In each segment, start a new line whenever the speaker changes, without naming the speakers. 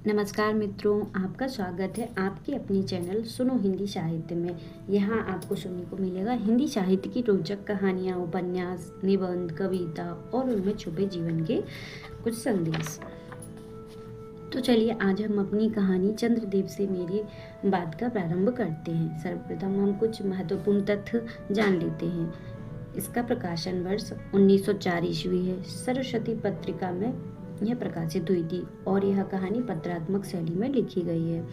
नमस्कार मित्रों, आपका स्वागत है आपके अपने चैनल सुनो हिंदी साहित्य में। यहाँ आपको सुनने को मिलेगा हिंदी साहित्य की रोचक कहानियाँ, उपन्यास, निबंध, कविता और उनमें छुपे जीवन के कुछ संदेश। तो चलिए आज हम अपनी कहानी चंद्रदेव से मेरी बात का प्रारंभ करते हैं। सर्वप्रथम हम कुछ महत्वपूर्ण तथ्य जान लेते हैं। इसका प्रकाशन वर्ष 1904 ईस्वी है। सरस्वती पत्रिका में यह प्रकाशित हुई थी और यह कहानी पत्रात्मक शैली में लिखी गई है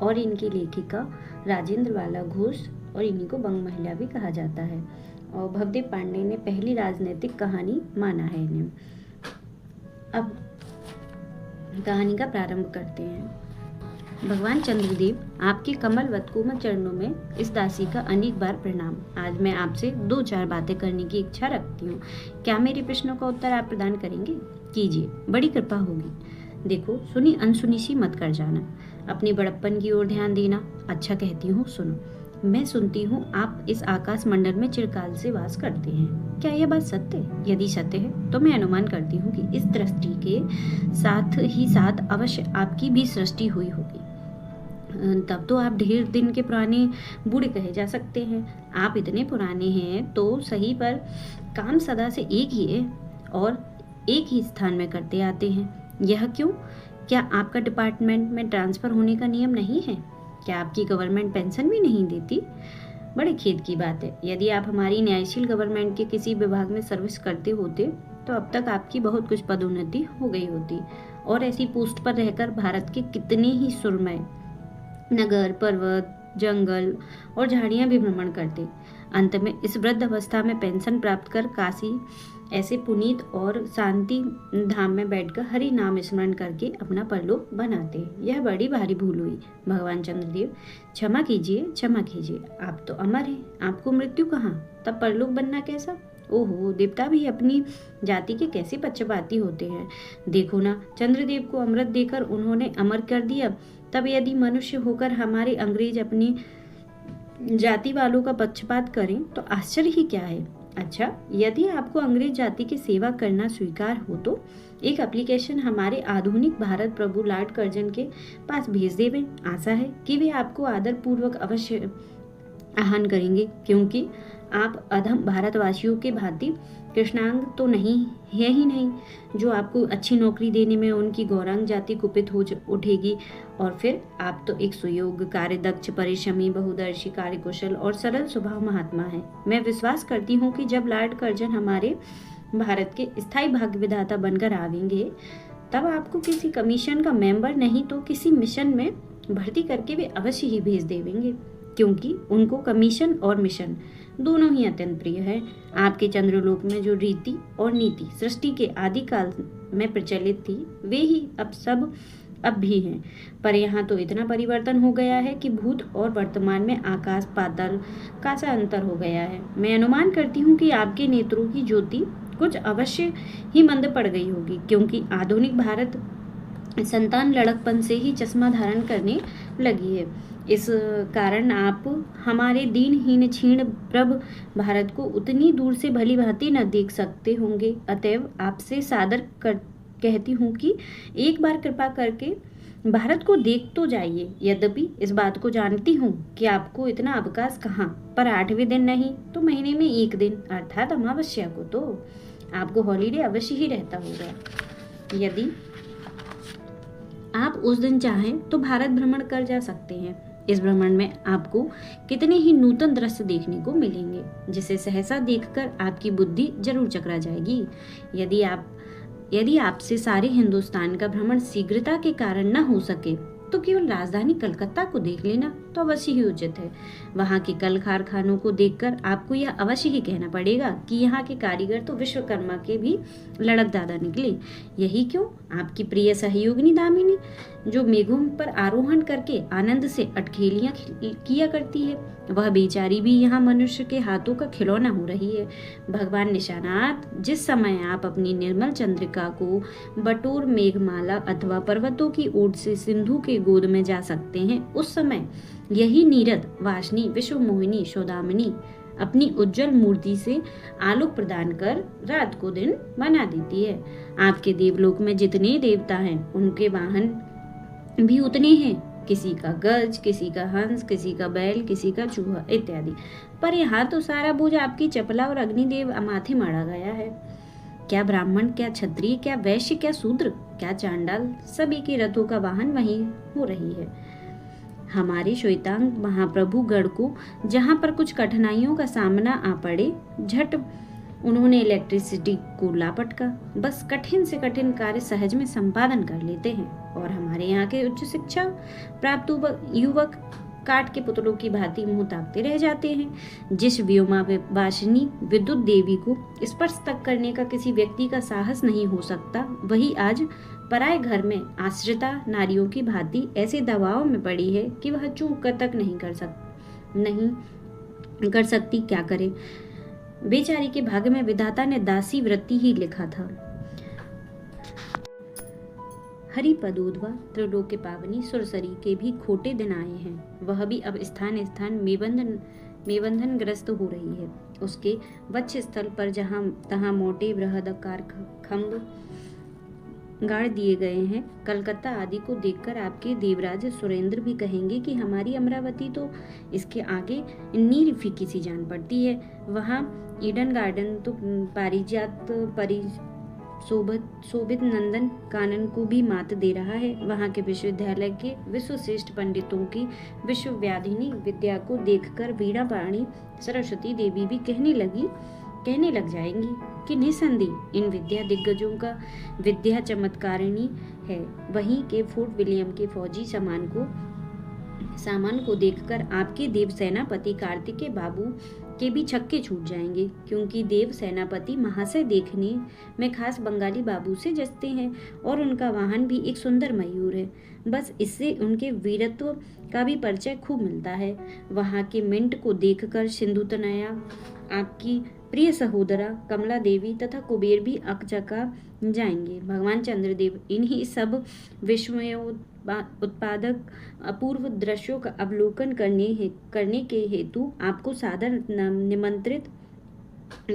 और इनकी लेखिका राजेंद्र बाला घोष और इन्हीं को बंग महिला भी कहा जाता है। और भवदेव पांडे ने पहली राजनीतिक कहानी माना है इन्हें। अब कहानी का प्रारंभ करते हैं। भगवान चंद्रदेव, आपके कमलवत कोमल चरणों में इस दासी का अनेक बार प्रणाम। आज मैं आपसे 2-4 बातें करने की इच्छा रखती हूँ। क्या मेरे प्रश्नों का उत्तर आप प्रदान करेंगे? कीजिए, बड़ी कृपा होगी। देखो, सुनी अनसुनी सी मत कर जाना। अपनी बड़प्पन की ओर ध्यान देना। अच्छा कहती हूँ, सुनो। मैं सुनती हूँ आप इस आकाश मंडल में चिरकाल से वास करते हैं। क्या यह बात सत्य है? यदि सत्य है तो मैं अनुमान करती हूँ कि इस दृष्टि के साथ ही साथ अवश्य आपकी भी सृष्टि हुई होगी। तब तो आप ढेर दिन के पुराने बूढ़े कहे जा सकते हैं। आप इतने पुराने हैं तो सही, पर काम सदा से एक ही है और एक ही स्थान में करते आते हैं। यह क्यों? क्या आपका डिपार्टमेंट में ट्रांसफर होने का नियम नहीं है? क्या आपकी गवर्नमेंट पेंशन भी नहीं देती? बड़े खेद की बात है। यदि आप हमारी न्यायशील गवर्नमेंट के किसी विभाग में सर्विस करते होते तो अब तक आपकी बहुत कुछ पदोन्नति हो गई होती और ऐसी पोस्ट पर रहकर भारत के कितने ही सुरमय नगर, पर्वत, जंगल और झाड़ियां भी भ्रमण करते। अंत में इस वृद्ध अवस्था में पेंशन प्राप्त कर काशी ऐसे पुनीत और शांति धाम में बैठकर हरि नाम स्मरण करके अपना परलोक बनाते। यह बड़ी भारी भूल हुई। भगवान चंद्रदेव, क्षमा कीजिए, क्षमा कीजिए। आप तो अमर हैं, आपको मृत्यु कहाँ, तब परलोक बनना कैसा? ओहो, देवता भी अपनी जाति के कैसे पक्षपाती होते हैं। देखो ना, चंद्रदेव को अमृत देकर उन्होंने अमर कर दिया। तब यदि मनुष्य होकर हमारे अंग्रेज अपनी जाति वालों का पक्षपात करें तो आश्चर्य ही क्या है। अच्छा, यदि आपको अंग्रेज जाति की सेवा करना स्वीकार हो तो एक एप्लीकेशन हमारे आधुनिक भारत प्रभु लॉर्ड कर्जन के पास भेज देवें। आशा है कि वे आपको आदर पूर्वक अवश्य आह्वान करेंगे, क्योंकि आप अधम भारतवासियों के भांति कृष्णांग तो नहीं है ही नहीं, जो आपको अच्छी नौकरी देने में उनकी गौरांग जाति कुपित हो उठेगी। और फिर आप तो एक सुयोग्य, कार्यदक्ष, परिश्रमी, बहुदर्शी, कार्यकुशल और सरल स्वभाव महात्मा हैं। मैं विश्वास करती हूँ कि जब लॉर्ड कर्जन हमारे भारत के स्थायी भाग्य विधाता बनकर आवेंगे तब आपको किसी कमीशन का मेंबर नहीं तो किसी मिशन में भर्ती करके वे अवश्य ही भेज देंगे, क्योंकि उनको कमीशन और मिशन दोनों ही अत्यंत प्रिय है। आपके चंद्रलोक में जो रीति और नीति सृष्टि के आदि काल में प्रचलित थी वे ही अब भी हैं, पर यहाँ तो इतना परिवर्तन हो गया है कि भूत और वर्तमान में आकाश पाताल का सा अंतर हो गया है। मैं अनुमान करती हूँ कि आपके नेत्रों की ज्योति कुछ अवश्य ही मंद पड़ गई होगी, क्योंकि आधुनिक भारत संतान लड़कपन से ही चश्मा धारण करने लगी है। इस कारण आप हमारे दीनहीन क्षीण प्रभ भारत को उतनी दूर से भली भांति न देख सकते होंगे। अतएव आपसे सादर कहती हूँ कि एक बार कृपा करके भारत को देख तो जाइए। यद्यपि इस बात को जानती हूँ कि आपको इतना अवकाश कहाँ, पर 8वें दिन नहीं तो महीने में 1 दिन अर्थात अमावस्या को तो आपको हॉलीडे अवश्य ही रहता होगा। यदि आप उस दिन चाहें तो भारत भ्रमण कर जा सकते हैं। इस भ्रमण में आपको कितने ही नूतन दृश्य देखने को मिलेंगे, जिसे सहसा देखकर आपकी बुद्धि जरूर चकरा जाएगी। यदि आपसे सारे हिंदुस्तान का भ्रमण शीघ्रता के कारण न हो सके तो केवल राजधानी कलकत्ता को देख लेना तो अवश्य ही उचित है। वहाँ के कल कारखानों को देखकर आपको यह अवश्य ही कहना पड़ेगा कि यहाँ के कारीगर तो विश्वकर्मा के भी लड़क दादा निकले। यही क्यों, आपकी प्रिय सहयोगिनी दामिनी, जो मेघों पर आरोहण करके आनंद से अटखेलियां किया करती है, वह बेचारी भी यहाँ मनुष्य के हाथों का खिलौना हो रही है। भगवान निशानाथ, जिस समय आप अपनी निर्मल चंद्रिका को बटोर मेघमाला अथवा पर्वतों की ओट से सिंधु के गोद में जा सकते हैं, उस समय यही नीरद वासनी विश्व मोहिनी सौदामिनी अपनी उज्जवल मूर्ति से आलोक प्रदान कर रात को दिन बना देती है। आपके देवलोक में जितने देवता हैं उनके वाहन भी उतने हैं, किसी का गज, किसी का हंस, किसी का बैल, किसी का चूहा इत्यादि। पर यहाँ तो सारा बोझ आपकी चपला और अग्निदेव माथे मढ़ा गया है। क्या ब्राह्मण, क्या क्षत्रिय, क्या वैश्य, क्या शूद्र, क्या चांडाल, सभी के रथों का वाहन वही हो रही है। हमारे श्वेतांग महाप्रभु गढ़ को जहाँ पर कुछ कठिनाइयों का सामना आ पड़े, झट उन्होंने इलेक्ट्रिसिटी को लापटका। बस कठिन से कठिन कार्य सहज में संपादन कर लेते हैं। और हमारे यहाँ के उच्च शिक्षा प्राप्त युवक काट के पुतलों की भांति मुंह ताकते रह जाते हैं। जिस व्योमावासिनी विद्युत देवी को स्पर्श तक करने का किसी व्यक्ति का साहस नहीं हो सकता, वही आज पराए घर में आश्रिता नारियों की भांति ऐसे दबाव में पड़ी है कि वह चूक कर तक नहीं कर सकती। क्या करे? बेचारी के भाग्य में विधाता ने दासी वृत्ति ही लिखा था। हरि पदोद्वा त्रिलोक्य पावनी सुरसरी के भी खोटे दिन आए हैं। वह भी अब स्थान स्थान मेबंधन ग्रस्त हो रही है। उसके वक्ष स्थल पर जहाँ तहाँ मोटे बृहदाकार खम्भ गाड़ दिए गए हैं। कलकत्ता आदि को देखकर आपके देवराज सुरेंद्र भी कहेंगे कि हमारी अमरावती तो इसके आगे नीर फीकी सी जान पड़ती है। वहाँ ईडन गार्डन तो पारिजात शोभित नंदन कानन को भी मात दे रहा है। वहाँ के विश्वविद्यालय के विश्वश्रेष्ठ पंडितों की विश्वव्याधिनी विद्या को देखकर वीणा पाणी सरस्वती देवी भी कहने लग जाएंगी कि निसंदेह इन विद्या दिग्गजों का विद्या चमत्कारिणी है। वहीं के फोर्ट विलियम के फौजी सामान को देखकर आपके देव सेनापति कार्तिकेय बाबू के भी छक्के छूट जाएंगे, क्योंकि देव सेनापति महाशय देखने में खास बंगाली बाबू से जचते हैं और उनका वाहन भी एक सुंदर मयूर है। बस इससे उनके वीरत्व का भी परिचय खूब मिलता है। वहाँ के मिंट को देखकर सिंधुतनया, आपकी प्रिय सहोदरा कमला देवी तथा कुबेर भी अकचका जाएंगे। भगवान चंद्रदेव इन्हीं सब विस्मय उत्पादक अपूर्व दृश्यों का अवलोकन करने के हेतु आपको सादर निमंत्रित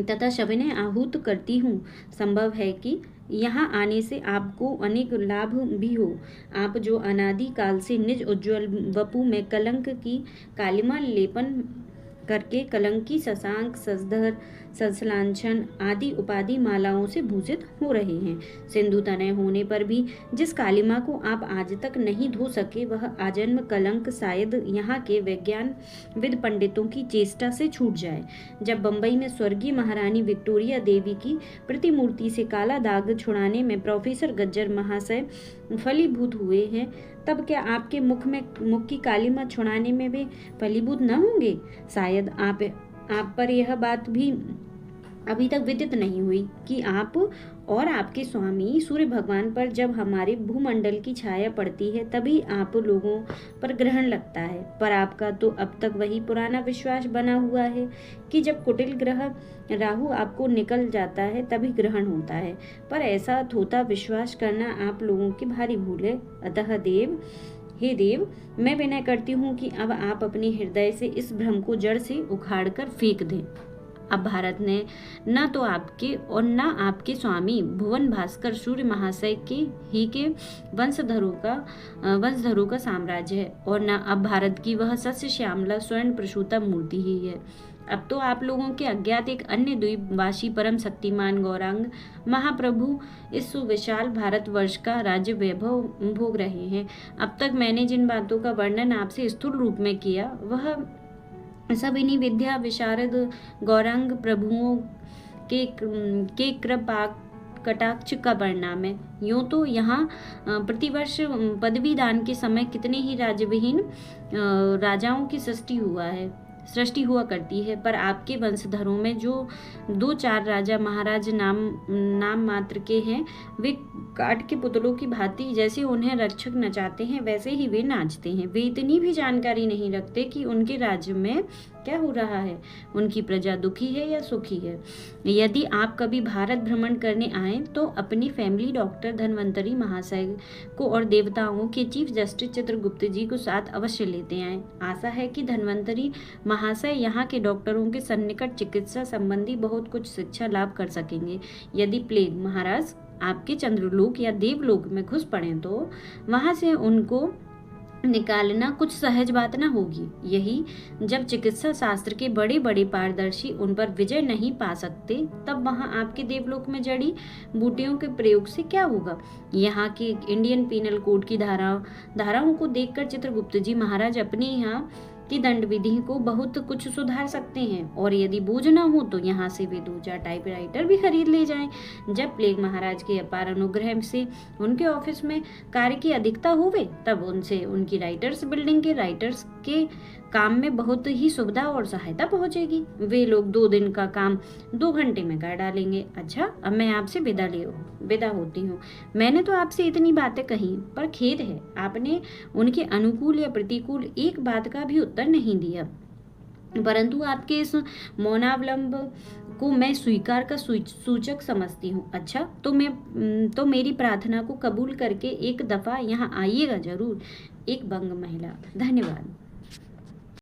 तथा सविनय आहूत करती हूँ। संभव है कि यहाँ आने से आपको अनेक लाभ भी हो। आप जो अनादि काल से निज उज्ज्वल वपु में कलंक की कालिमा लेपन करके कलंकी, शशांक, सजधर, सजलांछन आदि उपाधि मालाओं से भूषित हो रहे हैं, सिंधु तनय होने पर भी जिस कालिमा को आप आज तक नहीं धो सके, वह आजन्म कलंक शायद यहाँ के विज्ञानविद पंडितों की चेष्टा से छूट जाए। जब बंबई में स्वर्गीय महारानी विक्टोरिया देवी की प्रतिमूर्ति से काला दाग छुड़ाने में प्रोफेसर गज्जर महाशय फलीभूत हुए हैं, तब क्या आपके मुख की कालिमा छुड़ाने में वे फलीभूत न होंगे? शायद आप पर यह बात भी अभी तक विदित नहीं हुई कि आप और आपके स्वामी सूर्य भगवान पर जब हमारे भूमंडल की छाया पड़ती है, तभी आप लोगों पर ग्रहण लगता है। पर आपका तो अब तक वही पुराना विश्वास बना हुआ है कि जब कुटिल ग्रह राहु आपको निकल जाता है तभी ग्रहण होता है। पर ऐसा थोथा विश्वास करना आप लोगों की भारी भूल है। अतः हे देव, मैं विनय करती हूँ कि अब आप अपने हृदय से इस भ्रम को जड़ से उखाड़ कर फेंक दें। अब भारत ने न तो आपके और न आपके स्वामी भुवन भास्कर सूर्य महाशय के वंशधरों का साम्राज्य है, और न अब भारत की वह सस्य श्यामला स्वर्ण प्रसूता मूर्ति ही है। अब तो आप लोगों के अज्ञात एक अन्य द्वीपवासी परम शक्तिमान गौरांग महाप्रभु इस सुविशाल भारतवर्ष का राज्य वैभव भोग रहे हैं। अब तक मैंने जिन बातों का वर्णन आपसे स्थूल रूप में किया, वह सब इन्हीं विद्या विशारद गौरांग प्रभुओं के कृपा कटाक्ष का परिणाम है। यूँ तो यहाँ प्रतिवर्ष पदवी दान के समय कितने ही राज्यविहीन राजाओं की सृष्टि हुआ करती है, पर आपके वंशधरों में जो 2-4 राजा महाराज नाम मात्र के हैं, वे काट के पुतलों की भांति जैसे उन्हें रक्षक नचाते हैं वैसे ही वे नाचते हैं। वे इतनी भी जानकारी नहीं रखते कि उनके राज्य में क्या हो रहा है, उनकी प्रजा दुखी है या सुखी है। यदि आप कभी भारत भ्रमण करने आए तो अपनी फैमिली डॉक्टर धन्वंतरी महाशय को और देवताओं के चीफ जस्टिस चित्रगुप्त जी को साथ अवश्य लेते आए। आशा है कि धन्वंतरी महाशय यहाँ के डॉक्टरों के सन्निकट चिकित्सा संबंधी बहुत कुछ शिक्षा लाभ कर सकेंगे। यदि प्लेग महाराज आपके चंद्रलोक या देवलोक में घुस पड़े तो वहां से उनको निकालना कुछ सहज बात न होगी। यही जब चिकित्सा शास्त्र के बड़े बड़े पारदर्शी उन पर विजय नहीं पा सकते, तब वहां आपके देवलोक में बूटियों के प्रयोग से क्या होगा। यहाँ के इंडियन पीनल कोड की धाराओं को देखकर चित्रगुप्त जी महाराज अपने यहाँ की दंड विधि को बहुत कुछ सुधार सकते हैं, और यदि बोझ ना हो तो यहाँ से वे 2-4 टाइपराइटर भी खरीद ले जाएं। जब प्लेग महाराज के अपार अनुग्रह से उनके ऑफिस में कार्य की अधिकता होवे, तब उनसे उनकी राइटर्स बिल्डिंग के राइटर्स के काम में बहुत ही सुविधा और सहायता पहुंचेगी। वे लोग 2 दिन का काम 2 घंटे में कर डालेंगे। अच्छा, अब मैं आपसे विदा होती हूँ। मैंने तो आपसे इतनी बातें कही, पर खेद है आपने उनके अनुकूल या प्रतिकूल एक बात का भी उत्तर नहीं दिया, परंतु आपके इस मौनावलंब को मैं स्वीकार का सूचक समझती हूँ। अच्छा, तो मेरी प्रार्थना को कबूल करके एक दफा यहाँ आइएगा जरूर। एक बंग महिला। धन्यवाद।